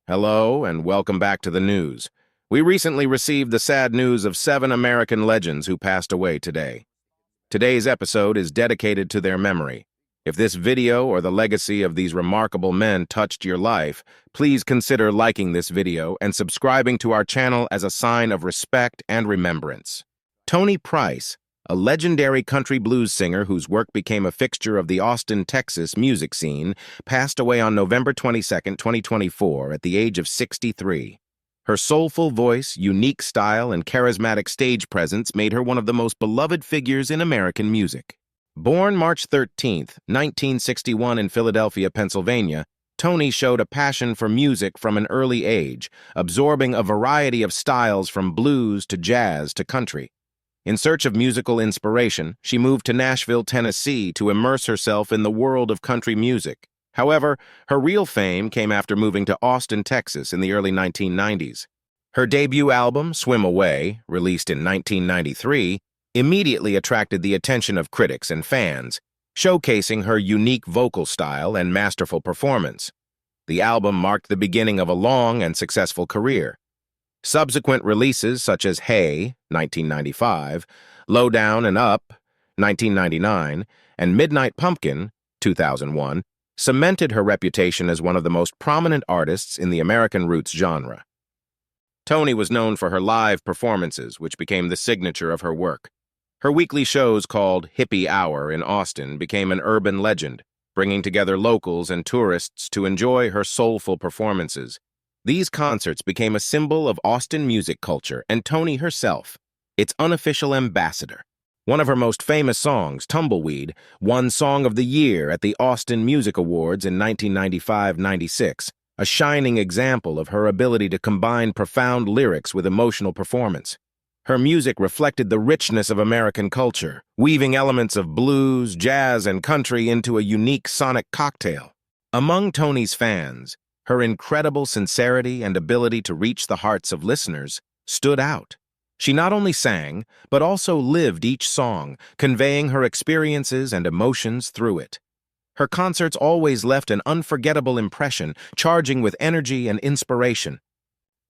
Hello, and welcome back to the news. We recently received the sad news of 7 American legends who passed away today. Today's episode is dedicated to their memory. If this video or the legacy of these remarkable men touched your life, please consider liking this video and subscribing to our channel as a sign of respect and remembrance. Toni Price, a legendary country blues singer whose work became a fixture of the Austin, Texas music scene, passed away on November 22, 2024, at the age of 63. Her soulful voice, unique style, and charismatic stage presence made her one of the most beloved figures in American music. Born March 13, 1961 in Philadelphia, Pennsylvania, Toni showed a passion for music from an early age, absorbing a variety of styles from blues to jazz to country. In search of musical inspiration, she moved to Nashville, Tennessee to immerse herself in the world of country music. However, her real fame came after moving to Austin, Texas in the early 1990s. Her debut album, Swim Away, released in 1993, immediately attracted the attention of critics and fans, showcasing her unique vocal style and masterful performance. The album marked the beginning of a long and successful career. Subsequent releases such as Hey, 1995, Low Down and Up, 1999, and Midnight Pumpkin, 2001, cemented her reputation as one of the most prominent artists in the American roots genre. Toni was known for her live performances, which became the signature of her work. Her weekly shows called Hippie Hour in Austin became an urban legend, bringing together locals and tourists to enjoy her soulful performances. These concerts became a symbol of Austin music culture and Toni herself, its unofficial ambassador. One of her most famous songs, Tumbleweed, won Song of the Year at the Austin Music Awards in 1995-96, a shining example of her ability to combine profound lyrics with emotional performance. Her music reflected the richness of American culture, weaving elements of blues, jazz, and country into a unique sonic cocktail. Among Toni's fans, her incredible sincerity and ability to reach the hearts of listeners stood out. She not only sang, but also lived each song, conveying her experiences and emotions through it. Her concerts always left an unforgettable impression, charging with energy and inspiration.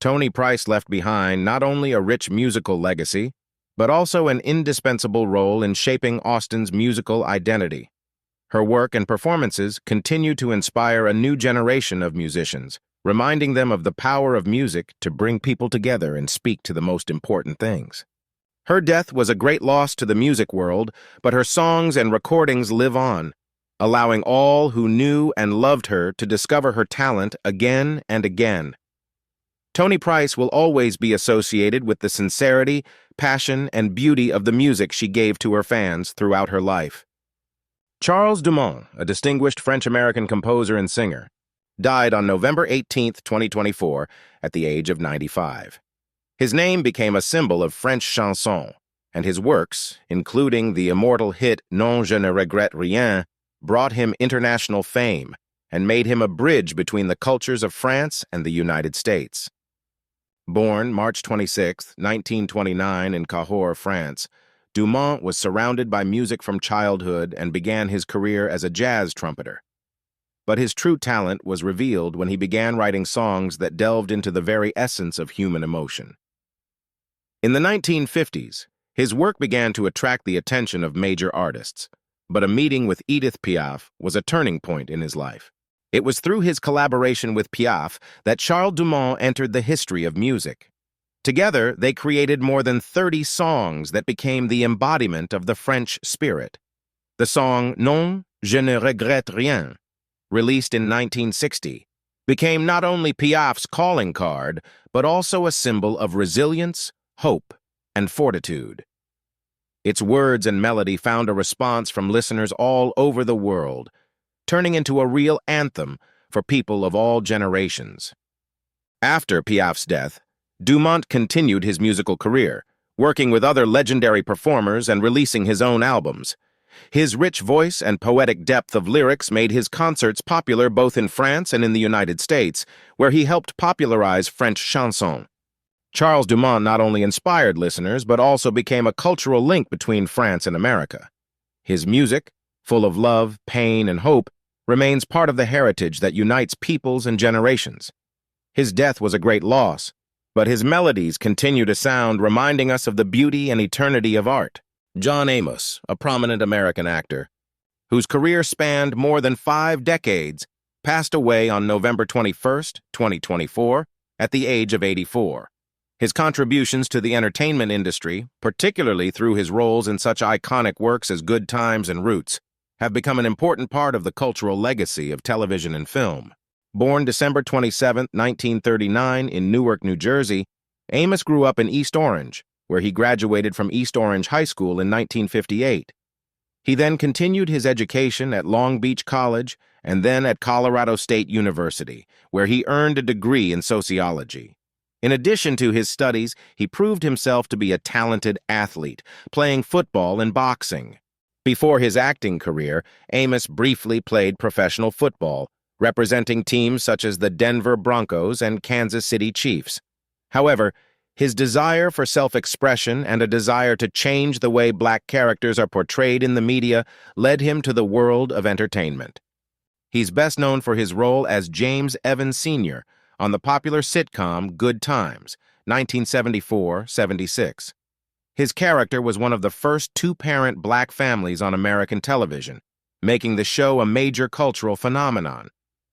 Toni Price left behind not only a rich musical legacy, but also an indispensable role in shaping Austin's musical identity. Her work and performances continue to inspire a new generation of musicians, reminding them of the power of music to bring people together and speak to the most important things. Her death was a great loss to the music world, but her songs and recordings live on, allowing all who knew and loved her to discover her talent again and again. Toni Price will always be associated with the sincerity, passion, and beauty of the music she gave to her fans throughout her life. Charles Dumont, a distinguished French-American composer and singer, died on November 18, 2024, at the age of 95. His name became a symbol of French chanson, and his works, including the immortal hit Non je ne regrette rien, brought him international fame and made him a bridge between the cultures of France and the United States. Born March 26, 1929 in Cahors, France, Dumont was surrounded by music from childhood and began his career as a jazz trumpeter. But his true talent was revealed when he began writing songs that delved into the very essence of human emotion. In the 1950s, his work began to attract the attention of major artists, but a meeting with Edith Piaf was a turning point in his life. It was through his collaboration with Piaf that Charles Dumont entered the history of music. Together, they created more than 30 songs that became the embodiment of the French spirit. The song Non, je ne regrette rien, released in 1960, became not only Piaf's calling card, but also a symbol of resilience, hope, and fortitude. Its words and melody found a response from listeners all over the world, turning into a real anthem for people of all generations. After Piaf's death, Dumont continued his musical career, working with other legendary performers and releasing his own albums. His rich voice and poetic depth of lyrics made his concerts popular both in France and in the United States, where he helped popularize French chanson. Charles Dumont not only inspired listeners, but also became a cultural link between France and America. His music, full of love, pain, and hope, remains part of the heritage that unites peoples and generations. His death was a great loss, but his melodies continue to sound, reminding us of the beauty and eternity of art. John Amos, a prominent American actor, whose career spanned more than 5 decades, passed away on November 21st, 2024, at the age of 84. His contributions to the entertainment industry, particularly through his roles in such iconic works as Good Times and Roots, have become an important part of the cultural legacy of television and film. Born December 27, 1939, in Newark, New Jersey, Amos grew up in East Orange, where he graduated from East Orange High School in 1958. He then continued his education at Long Beach College and then at Colorado State University, where he earned a degree in sociology. In addition to his studies, he proved himself to be a talented athlete, playing football and boxing. Before his acting career, Amos briefly played professional football, representing teams such as the Denver Broncos and Kansas City Chiefs. However, his desire for self-expression and a desire to change the way black characters are portrayed in the media led him to the world of entertainment. He's best known for his role as James Evans Sr. on the popular sitcom Good Times, 1974-76. His character was one of the first 2-parent black families on American television, making the show a major cultural phenomenon.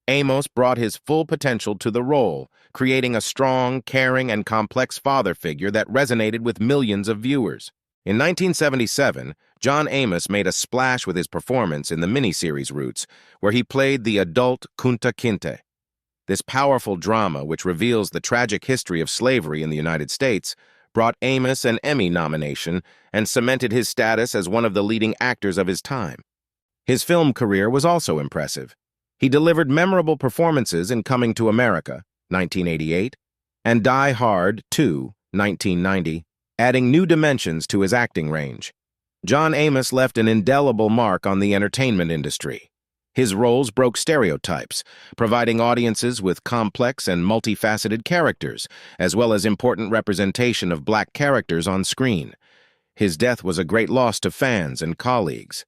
Amos brought his full potential to the role, creating a strong, caring, and complex father figure that resonated with millions of viewers. In 1977, John Amos made a splash with his performance in the miniseries Roots, where he played the adult Kunta Kinte. This powerful drama, which reveals the tragic history of slavery in the United States, brought Amos an Emmy nomination and cemented his status as one of the leading actors of his time. His film career was also impressive. He delivered memorable performances in Coming to America, 1988, and Die Hard 2, 1990, adding new dimensions to his acting range. John Amos left an indelible mark on the entertainment industry. His roles broke stereotypes, providing audiences with complex and multifaceted characters, as well as important representation of black characters on screen. His death was a great loss to fans and colleagues.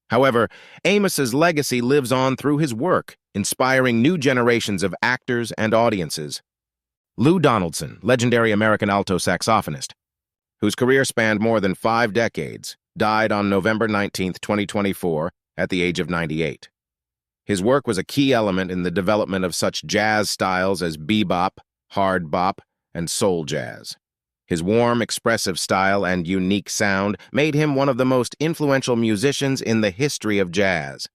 However, Amos's legacy lives on through his work, inspiring new generations of actors and audiences. Lou Donaldson, legendary American alto saxophonist, whose career spanned more than 5 decades, died on November 19, 2024, at the age of 98. His work was a key element in the development of such jazz styles as bebop, hard bop, and soul jazz. His warm, expressive style and unique sound made him one of the most influential musicians in the history of jazz.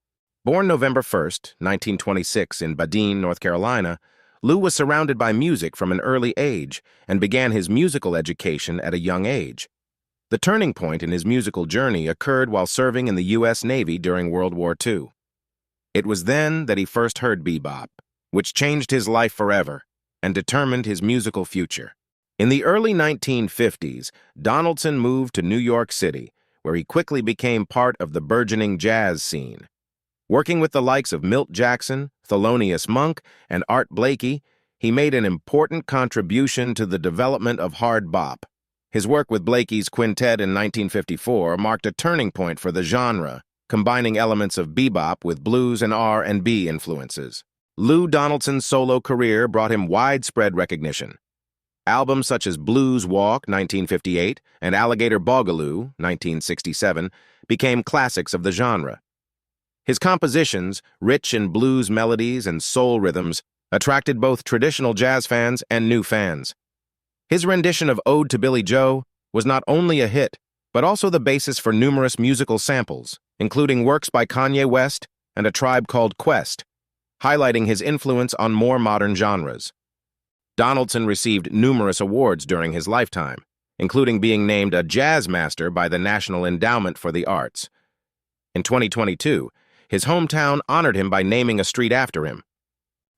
Born November 1, 1926, in Badine, North Carolina, Lou was surrounded by music from an early age and began his musical education at a young age. The turning point in his musical journey occurred while serving in the U.S. Navy during World War II. It was then that he first heard bebop, which changed his life forever and determined his musical future. In the early 1950s, Donaldson moved to New York City, where he quickly became part of the burgeoning jazz scene. Working with the likes of Milt Jackson, Thelonious Monk, and Art Blakey, he made an important contribution to the development of hard bop. His work with Blakey's quintet in 1954 marked a turning point for the genre, combining elements of bebop with blues and R&B influences. Lou Donaldson's solo career brought him widespread recognition. Albums such as Blues Walk, 1958, and Alligator Boogaloo, 1967, became classics of the genre. His compositions, rich in blues melodies and soul rhythms, attracted both traditional jazz fans and new fans. His rendition of Ode to Billy Joe was not only a hit, but also the basis for numerous musical samples, including works by Kanye West and A Tribe Called Quest, highlighting his influence on more modern genres. Donaldson received numerous awards during his lifetime, including being named a Jazz Master by the National Endowment for the Arts. In 2022, his hometown honored him by naming a street after him.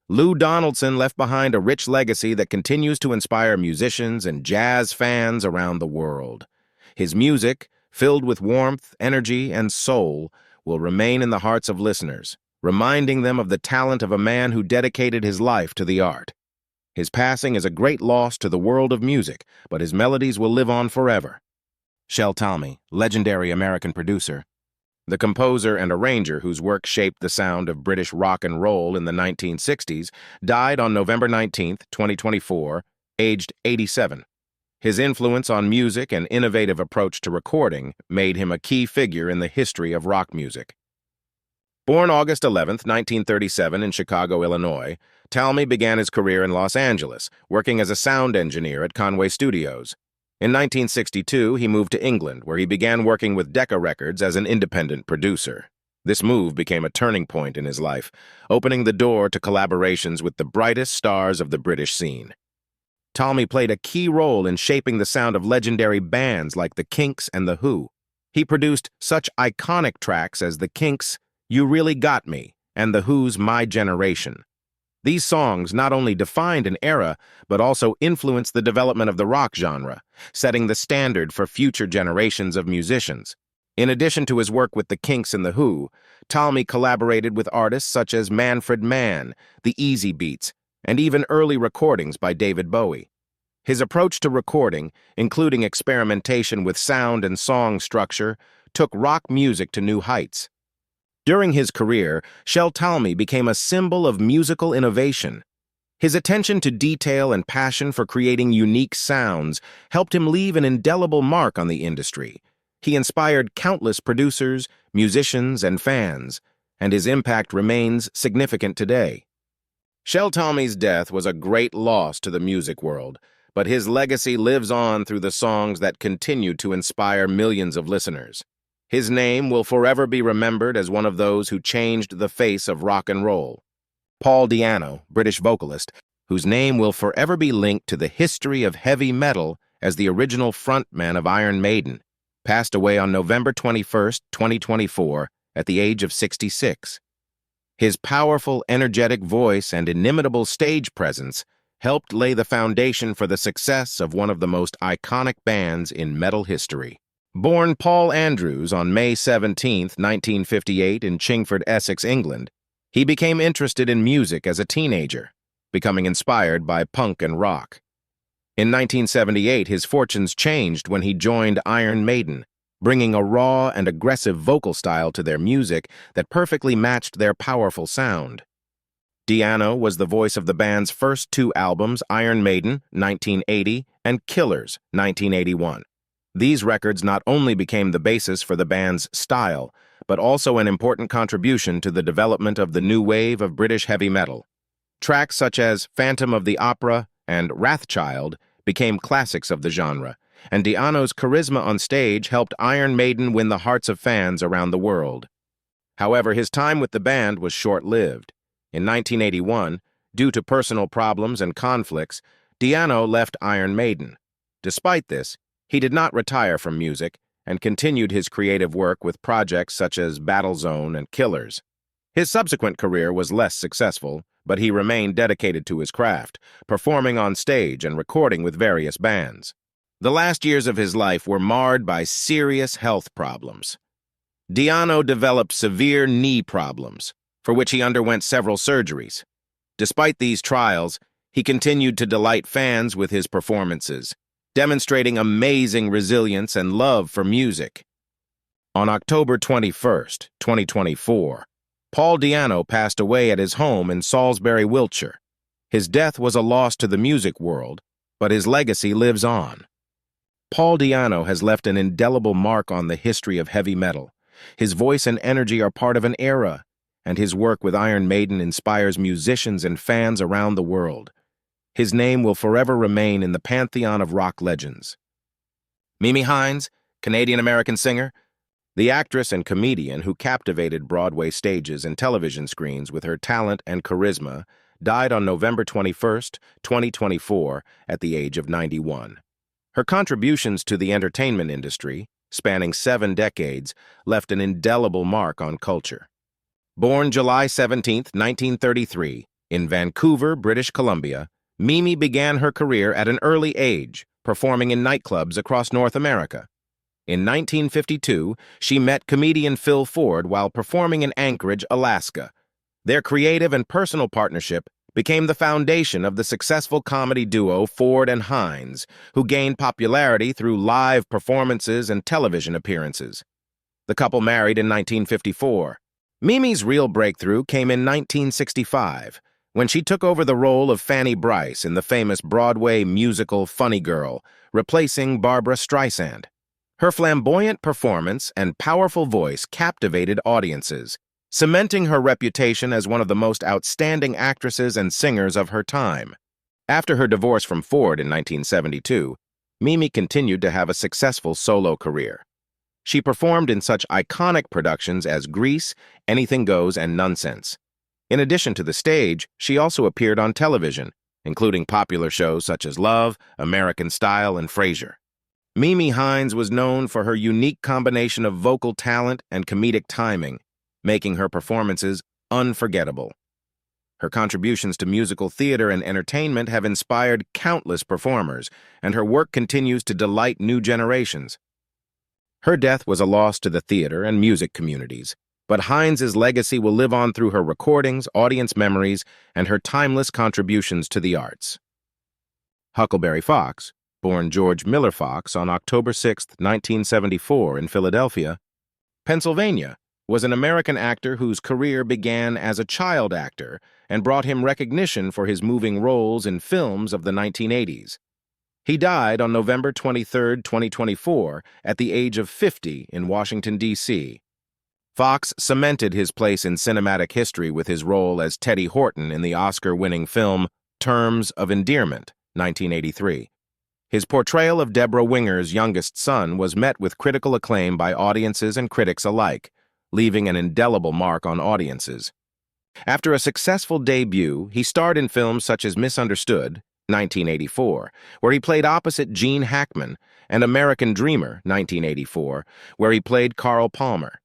Lou Donaldson left behind a rich legacy that continues to inspire musicians and jazz fans around the world. His music, filled with warmth, energy, and soul, will remain in the hearts of listeners, reminding them of the talent of a man who dedicated his life to the art. His passing is a great loss to the world of music, but his melodies will live on forever. Shel Talmy, legendary American producer. The composer and arranger whose work shaped the sound of British rock and roll in the 1960s, died on November 19, 2024, aged 87. His influence on music and innovative approach to recording made him a key figure in the history of rock music. Born August 11, 1937 in Chicago, Illinois, Toni began his career in Los Angeles, working as a sound engineer at Conway Studios. In 1962, he moved to England, where he began working with Decca Records as an independent producer. This move became a turning point in his life, opening the door to collaborations with the brightest stars of the British scene. Toni played a key role in shaping the sound of legendary bands like the Kinks and the Who. He produced such iconic tracks as the Kinks' You Really Got Me and the Who's My Generation. These songs not only defined an era, but also influenced the development of the rock genre, setting the standard for future generations of musicians. In addition to his work with the Kinks and the Who, Toni collaborated with artists such as Manfred Mann, the Easy Beats, and even early recordings by David Bowie. His approach to recording, including experimentation with sound and song structure, took rock music to new heights. During his career, Toni became a symbol of musical innovation. His attention to detail and passion for creating unique sounds helped him leave an indelible mark on the industry. He inspired countless producers, musicians, and fans, and his impact remains significant today. Toni's death was a great loss to the music world, but his legacy lives on through the songs that continue to inspire millions of listeners. His name will forever be remembered as one of those who changed the face of rock and roll. Paul Di'Anno, British vocalist, whose name will forever be linked to the history of heavy metal as the original frontman of Iron Maiden, passed away on November 21, 2024, at the age of 66. His powerful, energetic voice and inimitable stage presence helped lay the foundation for the success of one of the most iconic bands in metal history. Born Paul Andrews on May 17, 1958 in Chingford, Essex, England, he became interested in music as a teenager, becoming inspired by punk and rock. In 1978, his fortunes changed when he joined Iron Maiden, bringing a raw and aggressive vocal style to their music that perfectly matched their powerful sound. Di'Anno was the voice of the band's first two albums, Iron Maiden, 1980, and Killers, 1981. These records not only became the basis for the band's style, but also an important contribution to the development of the new wave of British heavy metal. Tracks such as Phantom of the Opera and Wrathchild became classics of the genre, and Di'Anno's charisma on stage helped Iron Maiden win the hearts of fans around the world. However, his time with the band was short-lived. In 1981, due to personal problems and conflicts, Di'Anno left Iron Maiden. Despite this, he did not retire from music and continued his creative work with projects such as Battlezone and Killers. His subsequent career was less successful, but he remained dedicated to his craft, performing on stage and recording with various bands. The last years of his life were marred by serious health problems. Di'Anno developed severe knee problems, for which he underwent several surgeries. Despite these trials, he continued to delight fans with his performances, demonstrating amazing resilience and love for music. On October 21, 2024, Paul Di'Anno passed away at his home in Salisbury, Wiltshire. His death was a loss to the music world, but his legacy lives on. Paul Di'Anno has left an indelible mark on the history of heavy metal. His voice and energy are part of an era, and his work with Iron Maiden inspires musicians and fans around the world. His name will forever remain in the pantheon of rock legends. Mimi Hines, Canadian-American singer, the actress and comedian who captivated Broadway stages and television screens with her talent and charisma, died on November 21, 2024, at the age of 91. Her contributions to the entertainment industry, spanning 7 decades, left an indelible mark on culture. Born July 17, 1933, in Vancouver, British Columbia, Mimi began her career at an early age, performing in nightclubs across North America. In 1952, she met comedian Phil Ford while performing in Anchorage, Alaska. Their creative and personal partnership became the foundation of the successful comedy duo Ford and Hines, who gained popularity through live performances and television appearances. The couple married in 1954. Mimi's real breakthrough came in 1965, when she took over the role of Fanny Brice in the famous Broadway musical Funny Girl, replacing Barbra Streisand. Her flamboyant performance and powerful voice captivated audiences, cementing her reputation as one of the most outstanding actresses and singers of her time. After her divorce from Ford in 1972, Mimi continued to have a successful solo career. She performed in such iconic productions as Grease, Anything Goes, and Nonsense. In addition to the stage, she also appeared on television, including popular shows such as Love, American Style, and Frasier. Mimi Hines was known for her unique combination of vocal talent and comedic timing, making her performances unforgettable. Her contributions to musical theater and entertainment have inspired countless performers, and her work continues to delight new generations. Her death was a loss to the theater and music communities, but Hines's legacy will live on through her recordings, audience memories, and her timeless contributions to the arts. Huckleberry Fox, born George Miller Fox on October 6, 1974 in Philadelphia, Pennsylvania, was an American actor whose career began as a child actor and brought him recognition for his moving roles in films of the 1980s. He died on November 23, 2024, at the age of 50 in Washington, D.C. Fox cemented his place in cinematic history with his role as Teddy Horton in the Oscar-winning film Terms of Endearment, 1983. His portrayal of Deborah Winger's youngest son was met with critical acclaim by audiences and critics alike, leaving an indelible mark on audiences. After a successful debut, he starred in films such as Misunderstood, 1984, where he played opposite Gene Hackman, and American Dreamer, 1984, where he played Carl Palmer.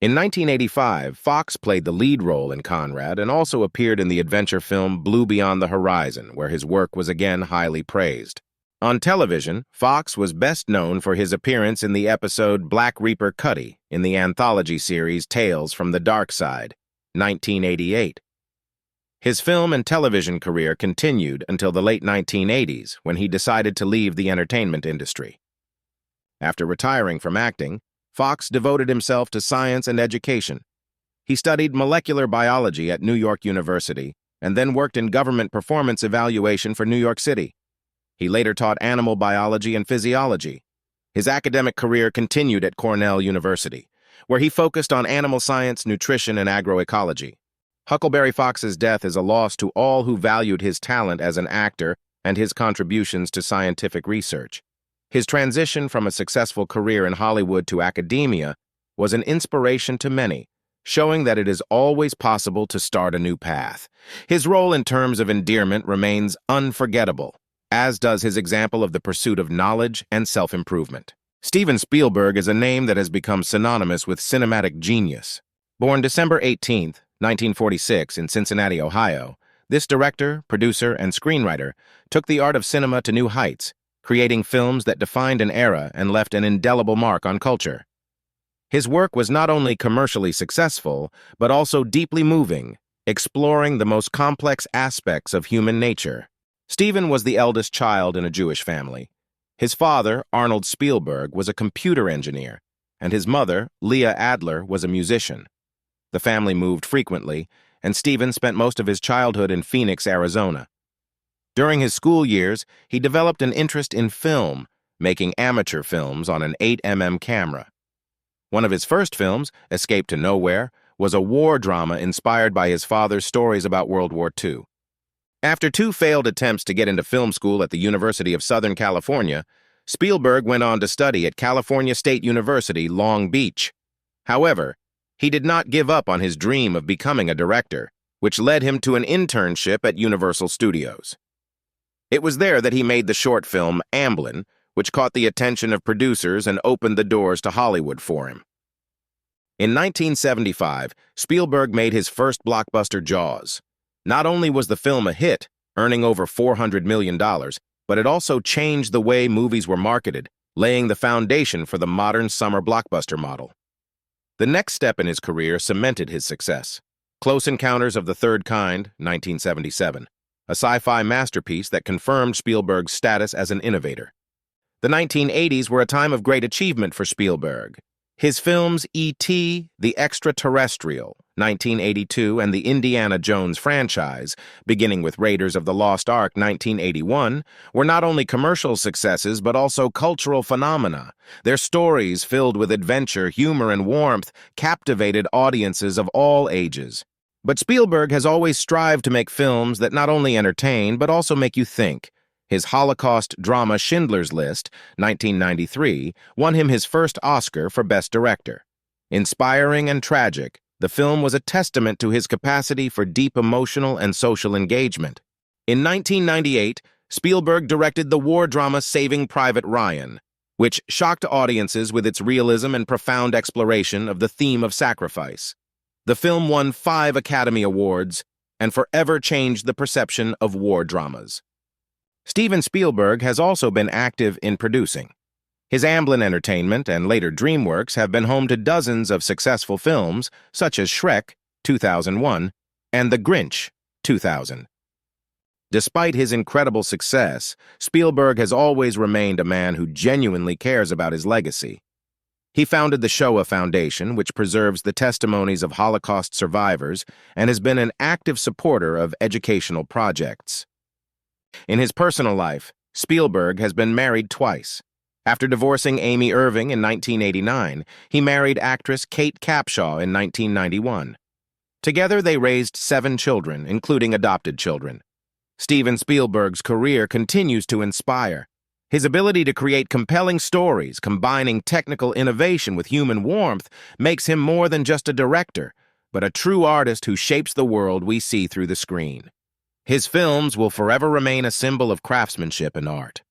In 1985, Fox played the lead role in Conrad and also appeared in the adventure film Blue Beyond the Horizon, where his work was again highly praised. On television, Fox was best known for his appearance in the episode Black Reaper Cuddy in the anthology series Tales from the Dark Side, 1988. His film and television career continued until the late 1980s, when he decided to leave the entertainment industry. After retiring from acting, Fox devoted himself to science and education. He studied molecular biology at New York University and then worked in government performance evaluation for New York City. He later taught animal biology and physiology. His academic career continued at Cornell University, where he focused on animal science, nutrition, and agroecology. Huckleberry Fox's death is a loss to all who valued his talent as an actor and his contributions to scientific research. His transition from a successful career in Hollywood to academia was an inspiration to many, showing that it is always possible to start a new path. His role in Terms of Endearment remains unforgettable, as does his example of the pursuit of knowledge and self-improvement. Steven Spielberg is a name that has become synonymous with cinematic genius. Born December 18, 1946, in Cincinnati, Ohio, this director, producer, and screenwriter took the art of cinema to new heights, creating films that defined an era and left an indelible mark on culture. His work was not only commercially successful, but also deeply moving, exploring the most complex aspects of human nature. Steven was the eldest child in a Jewish family. His father, Arnold Spielberg, was a computer engineer, and his mother, Leah Adler, was a musician. The family moved frequently, and Steven spent most of his childhood in Phoenix, Arizona. During his school years, he developed an interest in film, making amateur films on an 8mm camera. One of his first films, Escape to Nowhere, was a war drama inspired by his father's stories about World War II. After 2 failed attempts to get into film school at the University of Southern California, Spielberg went on to study at California State University, Long Beach. However, he did not give up on his dream of becoming a director, which led him to an internship at Universal Studios. It was there that he made the short film Amblin, which caught the attention of producers and opened the doors to Hollywood for him. In 1975, Spielberg made his first blockbuster, Jaws. Not only was the film a hit, earning over $400 million, but it also changed the way movies were marketed, laying the foundation for the modern summer blockbuster model. The next step in his career cemented his success. Close Encounters of the Third Kind, 1977. A sci-fi masterpiece that confirmed Spielberg's status as an innovator. The 1980s were a time of great achievement for Spielberg. His films E.T., The Extraterrestrial, 1982, and the Indiana Jones franchise, beginning with Raiders of the Lost Ark, 1981, were not only commercial successes but also cultural phenomena. Their stories, filled with adventure, humor, and warmth, captivated audiences of all ages. But Spielberg has always strived to make films that not only entertain but also make you think. His Holocaust drama Schindler's List, 1993, won him his first Oscar for Best Director. Inspiring and tragic, the film was a testament to his capacity for deep emotional and social engagement. In 1998, Spielberg directed the war drama Saving Private Ryan, which shocked audiences with its realism and profound exploration of the theme of sacrifice. The film won 5 Academy Awards and forever changed the perception of war dramas. Steven Spielberg has also been active in producing. His Amblin Entertainment and later DreamWorks have been home to dozens of successful films, such as Shrek, 2001, and The Grinch, 2000. Despite his incredible success, Spielberg has always remained a man who genuinely cares about his legacy. He founded the Shoah Foundation, which preserves the testimonies of Holocaust survivors, and has been an active supporter of educational projects. In his personal life, Spielberg has been married twice. After divorcing Amy Irving in 1989, he married actress Kate Capshaw in 1991. Together, they raised 7 children, including adopted children. Steven Spielberg's career continues to inspire. His ability to create compelling stories, combining technical innovation with human warmth, makes him more than just a director, but a true artist who shapes the world we see through the screen. His films will forever remain a symbol of craftsmanship and art.